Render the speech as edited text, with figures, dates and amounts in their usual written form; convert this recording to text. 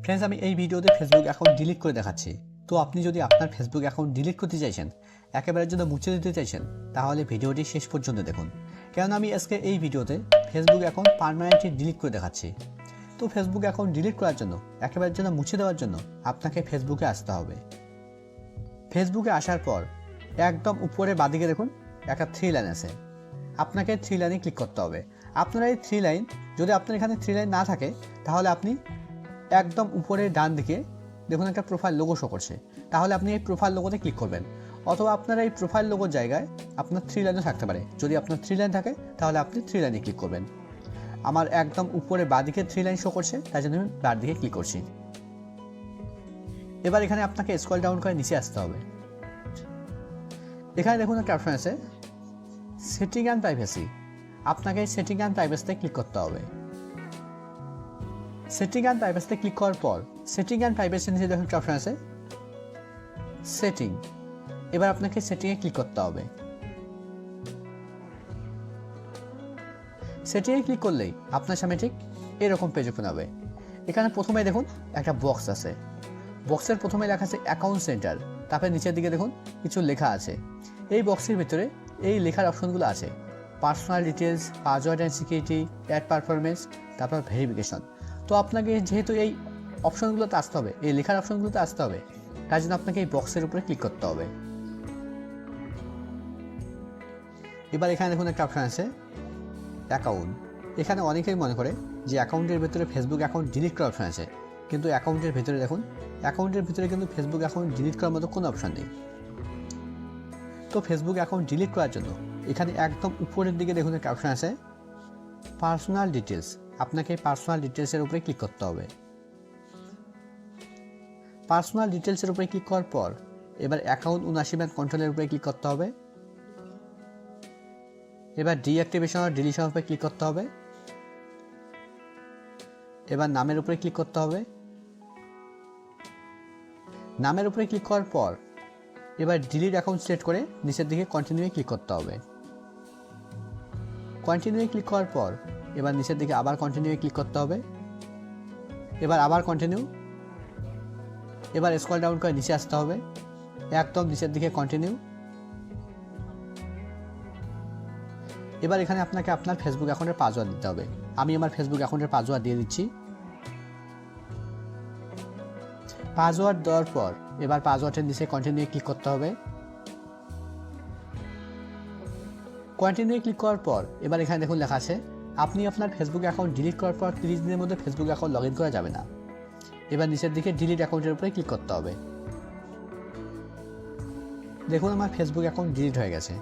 Friends, আমি এই ভিডিওতে ফেসবুক অ্যাকাউন্ট ডিলিট করে দেখাচ্ছি। তো আপনি যদি আপনার ফেসবুক অ্যাকাউন্ট ডিলিট করতে চাইছেন, একেবারের জন্য মুছে দিতে চাইছেন, তাহলে ভিডিওটি শেষ পর্যন্ত দেখুন। কারণ আমি আজকে এই ভিডিওতে ফেসবুক অ্যাকাউন্ট পার্মানেন্টলি ডিলিট করে দেখাচ্ছি। তো ফেসবুক অ্যাকাউন্ট ডিলিট করার জন্য, একেবারের জন্য মুছে দেওয়ার জন্য আপনাকে ফেসবুকে আসতে হবে। ফেসবুকে আসার পর একদম উপরে বাঁদিকে দেখুন একটা 3 লাইন আছে। আপনাকে 3 লাইনে ক্লিক করতে হবে। আপনার এই 3 লাইন, যদি আপনার এখানে 3 লাইন না থাকে, তাহলে আপনি একদম উপরে ডান দিকে দেখুন একটা প্রোফাইল লোগো শো করছে, তাহলে আপনি এই প্রোফাইল লোগোতে ক্লিক করবেন। অথবা আপনার এই প্রোফাইল লোগোর জায়গায় আপনার 3 লাইনও থাকতে পারে। যদি আপনার 3 লাইন থাকে, তাহলে আপনি 3 লাইনে ক্লিক করবেন। আমার একদম উপরে বাঁদিকে 3 লাইন শো করছে, তাই জন্য আমি বাঁ দিকে ক্লিক করছি। এবার এখানে আপনাকে স্ক্রল ডাউন করে নিচে আসতে হবে। এখানে দেখুন একটা অপশন আছে সেটিং অ্যান্ড প্রাইভেসি। আপনাকে সেটিং অ্যান্ড প্রাইভেসিতে ক্লিক করতে হবে। সেটিং অ্যান্ড প্রাইভেসিতে ক্লিক করার পর সেটিং অ্যান্ড প্রাইভেসির নিচে দেখুন একটা অপশন আছে সেটিং। এবার আপনাকে সেটিংয়ে ক্লিক করতে হবে। সেটিংয়ে ক্লিক করলেই আপনার সামনে ঠিক এরকম পেজ ওপেন হবে। এখানে প্রথমে দেখুন একটা বক্স আছে। বক্সের প্রথমে লেখা আছে অ্যাকাউন্ট সেন্টার, তারপরে নিচের দিকে দেখুন কিছু লেখা আছে। এই বক্সের ভিতরে এই লেখার অপশনগুলো আছে personal details, password and security, ad performance, তারপর ভেরিফিকেশন। তো আপনাকে যেহেতু এই অপশনগুলোতে আসতে হবে, এই লেখার অপশনগুলোতে আসতে হবে, তার জন্য আপনাকে এই বক্সের উপরে ক্লিক করতে হবে। এবার এখানে দেখুন একটা অপশন আছে অ্যাকাউন্ট। এখানে অনেকেই মনে করে যে অ্যাকাউন্টের ভিতরে ফেসবুক অ্যাকাউন্ট ডিলিট করার অপশন আছে, কিন্তু অ্যাকাউন্টের ভিতরে দেখুন, অ্যাকাউন্টের ভিতরে কিন্তু ফেসবুক অ্যাকাউন্ট ডিলিট করার মতো কোনো অপশন নেই। তো ফেসবুক অ্যাকাউন্ট ডিলিট করার জন্য এখানে একদম উপরের দিকে দেখুন একটা অপশন আছে পার্সোনাল ডিটেলস। আপনাকে পার্সোনাল ডিটেলসের উপরে ক্লিক করতে হবে। পার্সোনাল ডিটেলসের উপরে ক্লিক করার পর এবার অ্যাকাউন্ট ওনারশিপ অ্যান্ড কন্ট্রোলের উপরে ক্লিক করতে হবে। এবার ডিঅ্যাক্টিভেশন আর ডিলিশনের উপরে ক্লিক করতে হবে। এবার নামের উপরে ক্লিক করতে হবে। নামের উপরে ক্লিক করার পর এবার ডিলিট অ্যাকাউন্ট সিলেক্ট করে নিচের দিকে কন্টিনিউয়ে ক্লিক করতে হবে। কন্টিনিউয়ে ক্লিক করার পর এবার নিচের দিকে আবার কন্টিনিউয়ে ক্লিক করতে হবে। এবার আবার কন্টিনিউ। এবার স্ক্রল ডাউন করে নিচে আসতে হবে, একদম নিচের দিকে কন্টিনিউ। এবার এখানে আপনাকে আপনার ফেসবুক অ্যাকাউন্টের পাসওয়ার্ড দিতে হবে। আমি আমার ফেসবুক অ্যাকাউন্টের পাসওয়ার্ড দিয়ে দিচ্ছি। পাসওয়ার্ড দেওয়ার পর এবার পাসওয়ার্ডের নিচে কন্টিনিউ ক্লিক করতে হবে। কন্টিনিউ ক্লিক করার পর এবার এখানে দেখুন লেখা আছে আপনি আপনার ফেসবুক অ্যাকাউন্ট ডিলিট করার পর 30 দিনের মধ্যে ফেসবুক অ্যাকাউন্ট লগ ইন করা যাবে না। এবার নিচের দিকে ডিলিট অ্যাকাউন্টের উপরে ক্লিক করতে হবে। দেখুন আমার ফেসবুক অ্যাকাউন্ট ডিলিট হয়ে গেছে।